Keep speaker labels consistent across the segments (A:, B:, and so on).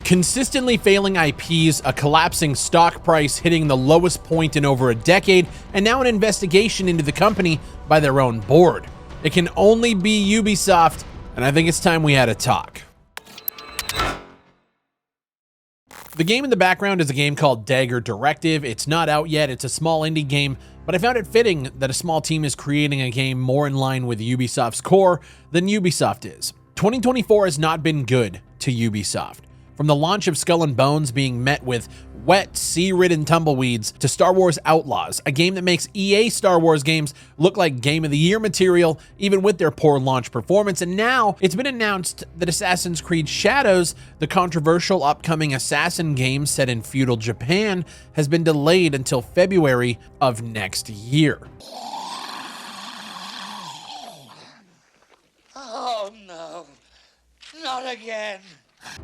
A: Consistently failing IPs, a collapsing stock price hitting the lowest point in over a decade, and now an investigation into the company by their own board. It can only be Ubisoft, and I think it's time we had a talk. The game in the background is a game called Dagger Directive. It's not out yet, it's a small indie game, but I found it fitting that a small team is creating a game more in line with Ubisoft's core than Ubisoft is. 2024 has not been good to Ubisoft. From the launch of Skull and Bones being met with wet, sea-ridden tumbleweeds to Star Wars Outlaws, a game that makes EA Star Wars games look like Game of the Year material, even with their poor launch performance. And now it's been announced that Assassin's Creed Shadows, the controversial upcoming Assassin game set in feudal Japan, has been delayed until February of next year.
B: Oh no, not again.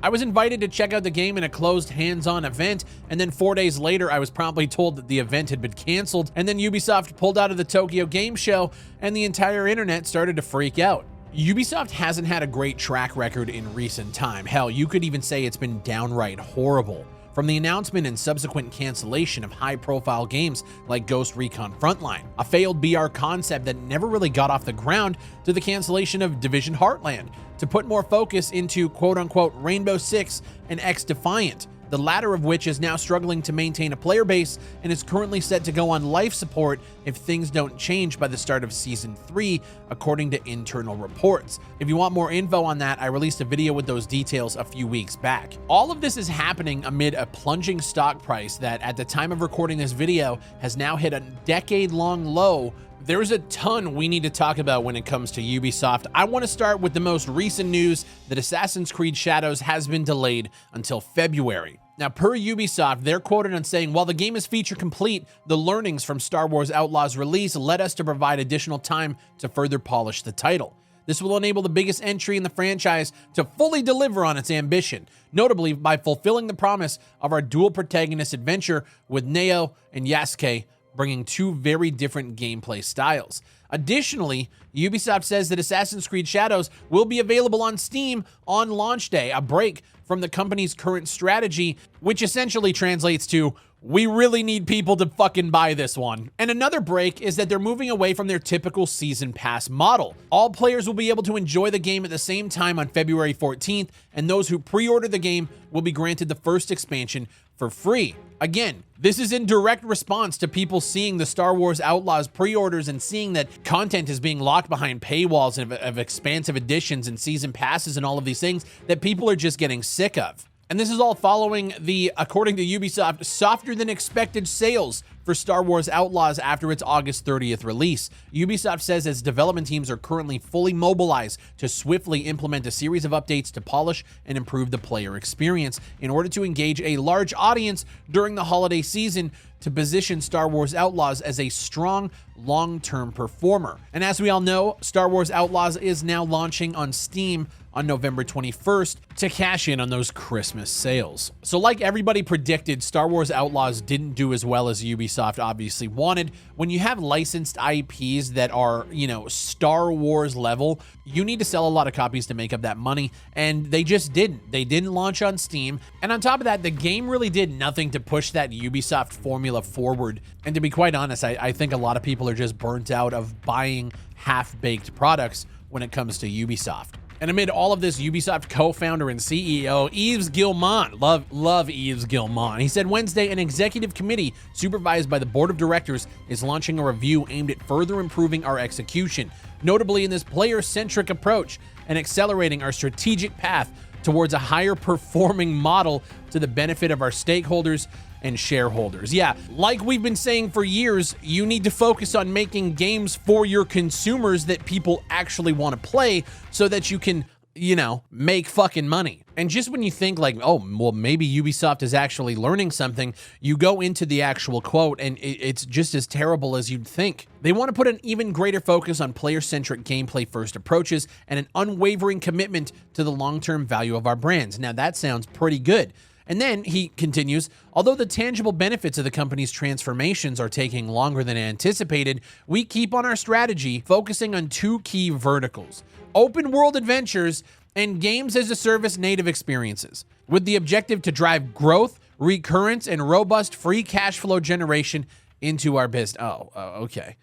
A: I was invited to check out the game in a closed hands-on event, and then 4 days later I was promptly told that the event had been canceled, and then Ubisoft pulled out of the Tokyo Game Show, and the entire internet started to freak out. Ubisoft hasn't had a great track record in recent time. Hell, you could even say it's been downright horrible. From the announcement and subsequent cancellation of high-profile games like Ghost Recon Frontline, a failed BR concept that never really got off the ground, to the cancellation of Division Heartland, to put more focus into quote-unquote Rainbow Six and X-Defiant, the latter of which is now struggling to maintain a player base and is currently set to go on life support if things don't change by the start of Season 3, according to internal reports. If you want more info on that, I released a video with those details a few weeks back. All of this is happening amid a plunging stock price that, at the time of recording this video, has now hit a decade-long low. There's a ton we need to talk about when it comes to Ubisoft. I want to start with the most recent news that Assassin's Creed Shadows has been delayed until February. Now, per Ubisoft, they're quoted on saying, while the game is feature complete, the learnings from Star Wars Outlaws release led us to provide additional time to further polish the title. This will enable the biggest entry in the franchise to fully deliver on its ambition, notably by fulfilling the promise of our dual protagonist adventure with Neo and Yasuke, bringing two very different gameplay styles. Additionally, Ubisoft says that Assassin's Creed Shadows will be available on Steam on launch day, a break from the company's current strategy, which essentially translates to, we really need people to fucking buy this one. And another break is that they're moving away from their typical season pass model. All players will be able to enjoy the game at the same time on February 14th, and those who pre-order the game will be granted the first expansion for free. Again, this is in direct response to people seeing the Star Wars Outlaws pre-orders and seeing that content is being locked behind paywalls of expansive editions and season passes and all of these things that people are just getting sick of. And this is all following the, according to Ubisoft, softer than expected sales for Star Wars Outlaws after its August 30th release. Ubisoft says its development teams are currently fully mobilized to swiftly implement a series of updates to polish and improve the player experience in order to engage a large audience during the holiday season to position Star Wars Outlaws as a strong, long-term performer. And as we all know, Star Wars Outlaws is now launching on Steam on November 21st to cash in on those Christmas sales. So like everybody predicted, Star Wars Outlaws didn't do as well as Ubisoft obviously wanted. When you have licensed IPs that are, you know, Star Wars level, you need to sell a lot of copies to make up that money, and they just didn't. They didn't launch on Steam, and on top of that, the game really did nothing to push that Ubisoft formula forward. And to be quite honest, I think a lot of people are just burnt out of buying half-baked products when it comes to Ubisoft. And amid all of this, Ubisoft co-founder and CEO Yves Guillemot, love Yves Guillemot, he said Wednesday an executive committee supervised by the board of directors is launching a review aimed at further improving our execution, notably in this player-centric approach and accelerating our strategic path towards a higher performing model to the benefit of our stakeholders and shareholders. Yeah, like we've been saying for years, you need to focus on making games for your consumers that people actually want to play so that you can, you know, make fucking money. And just when you think like, oh, well, maybe Ubisoft is actually learning something, you go into the actual quote and it's just as terrible as you'd think. They want to put an even greater focus on player-centric gameplay-first approaches and an unwavering commitment to the long-term value of our brands. Now, that sounds pretty good. And then he continues, although the tangible benefits of the company's transformations are taking longer than anticipated, we keep on our strategy focusing on two key verticals: open world adventures and games as a service native experiences. with the objective to drive growth, recurrence, and robust free cash flow generation into our business. Okay.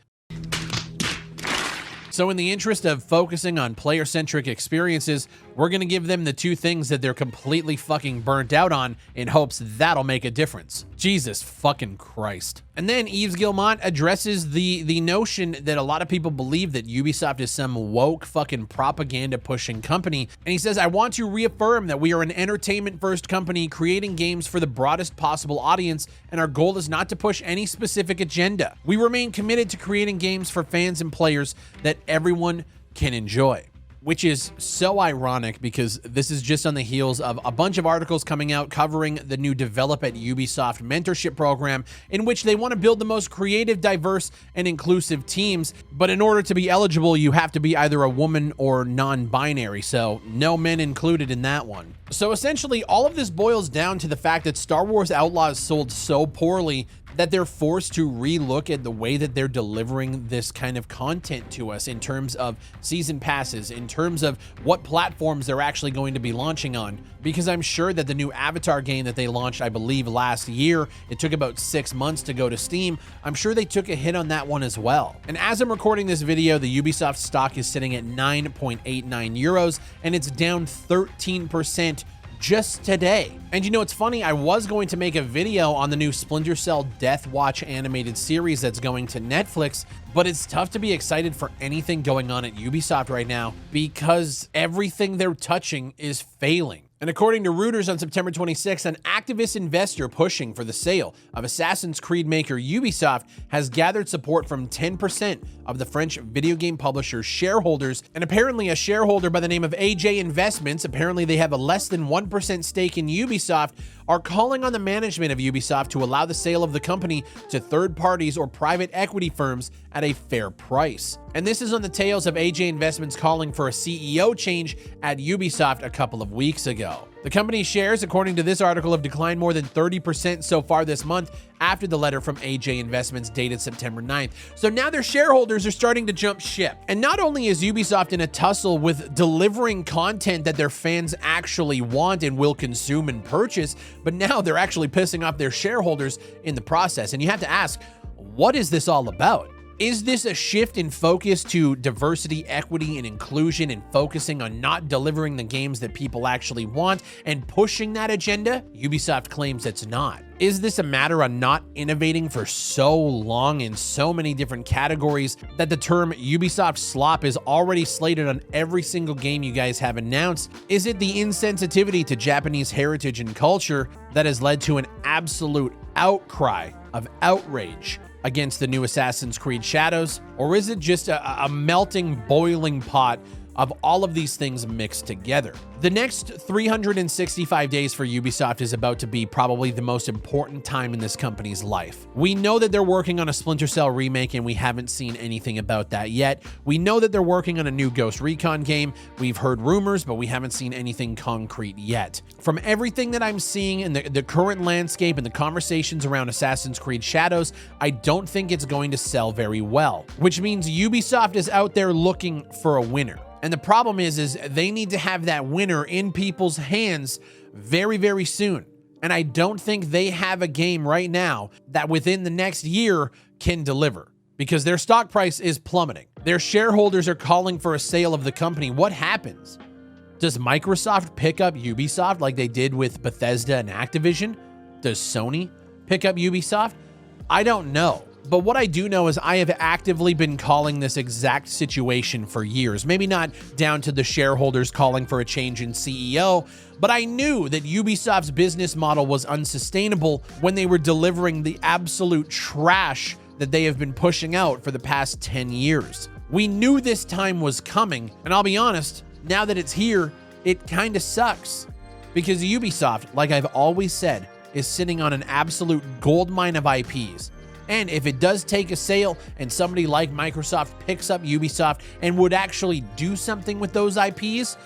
A: So in the interest of focusing on player-centric experiences, we're going to give them the two things that they're completely fucking burnt out on in hopes that'll make a difference. Jesus fucking Christ. And then Yves Guillemot addresses the notion that a lot of people believe that Ubisoft is some woke fucking propaganda pushing company. And he says, I want to reaffirm that we are an entertainment first company creating games for the broadest possible audience, and our goal is not to push any specific agenda. We remain committed to creating games for fans and players that everyone can enjoy. Which is so ironic because this is just on the heels of a bunch of articles coming out covering the new Develop at Ubisoft mentorship program, in which they want to build the most creative, diverse, and inclusive teams. But in order to be eligible, you have to be either a woman or non-binary, so no men included in that one. So essentially, all of this boils down to the fact that Star Wars Outlaws sold so poorly that they're forced to relook at the way that they're delivering this kind of content to us in terms of season passes, in terms of what platforms they're actually going to be launching on. Because I'm sure that the new Avatar game that they launched, I believe last year, it took about 6 months to go to Steam. I'm sure they took a hit on that one as well. And as I'm recording this video, the Ubisoft stock is sitting at 9.89 euros, and it's down 13% just today. And you know, it's funny, I was going to make a video on the new Splinter Cell Death Watch animated series that's going to Netflix, but it's tough to be excited for anything going on at Ubisoft right now because everything they're touching is failing. And according to Reuters on September 26th, an activist investor pushing for the sale of Assassin's Creed maker Ubisoft has gathered support from 10% of the French video game publisher's shareholders. And apparently a shareholder by the name of AJ Investments, apparently they have a less than 1% stake in Ubisoft, are calling on the management of Ubisoft to allow the sale of the company to third parties or private equity firms at a fair price. And this is on the tails of AJ Investments calling for a CEO change at Ubisoft a couple of weeks ago. The company's shares, according to this article, have declined more than 30% so far this month after the letter from AJ Investments dated September 9th. So now their shareholders are starting to jump ship. And not only is Ubisoft in a tussle with delivering content that their fans actually want and will consume and purchase, but now they're actually pissing off their shareholders in the process. And you have to ask, what is this all about? Is this a shift in focus to diversity, equity, and inclusion, and focusing on not delivering the games that people actually want and pushing that agenda? Ubisoft claims it's not. Is this a matter of not innovating for so long in so many different categories that the term Ubisoft slop is already slated on every single game you guys have announced? Is it the insensitivity to Japanese heritage and culture that has led to an absolute outcry of outrage against the new Assassin's Creed Shadows? Or is it just a melting, boiling pot of all of these things mixed together? The next 365 days for Ubisoft is about to be probably the most important time in this company's life. We know that they're working on a Splinter Cell remake and we haven't seen anything about that yet. We know that they're working on a new Ghost Recon game. We've heard rumors, but we haven't seen anything concrete yet. From everything that I'm seeing in the current landscape and the conversations around Assassin's Creed Shadows, I don't think it's going to sell very well, which means Ubisoft is out there looking for a winner. And the problem is they need to have that winner in people's hands very, very soon. And I don't think they have a game right now that within the next year can deliver because their stock price is plummeting. Their shareholders are calling for a sale of the company. What happens? Does Microsoft pick up Ubisoft like they did with Bethesda and Activision? Does Sony pick up Ubisoft? I don't know. But what I do know is I have actively been calling this exact situation for years. Maybe not down to the shareholders calling for a change in CEO, but I knew that Ubisoft's business model was unsustainable when they were delivering the absolute trash that they have been pushing out for the past 10 years. We knew this time was coming, and I'll be honest, now that it's here, it kind of sucks. Because Ubisoft, like I've always said, is sitting on an absolute goldmine of IPs. And if it does take a sale and somebody like Microsoft picks up Ubisoft and would actually do something with those IPs,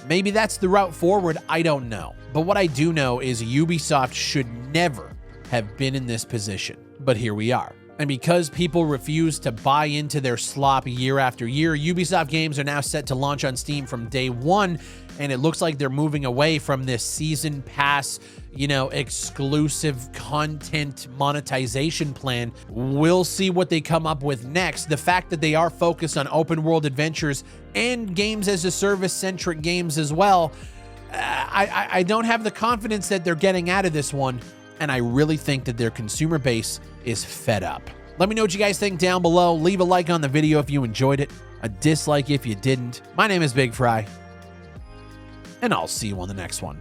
A: maybe that's the route forward, I don't know. But what I do know is Ubisoft should never have been in this position. But here we are. And because people refuse to buy into their slop year after year, Ubisoft games are now set to launch on Steam from day one. and it looks like they're moving away from this season pass, you know, exclusive content monetization plan. We'll see what they come up with next. The fact that they are focused on open world adventures and games as a service centric games as well, I don't have the confidence that they're getting out of this one, and I really think that their consumer base is fed up. Let me know what you guys think down below. Leave a like on the video if you enjoyed it, a dislike if you didn't. My name is Big Fry, and I'll see you on the next one.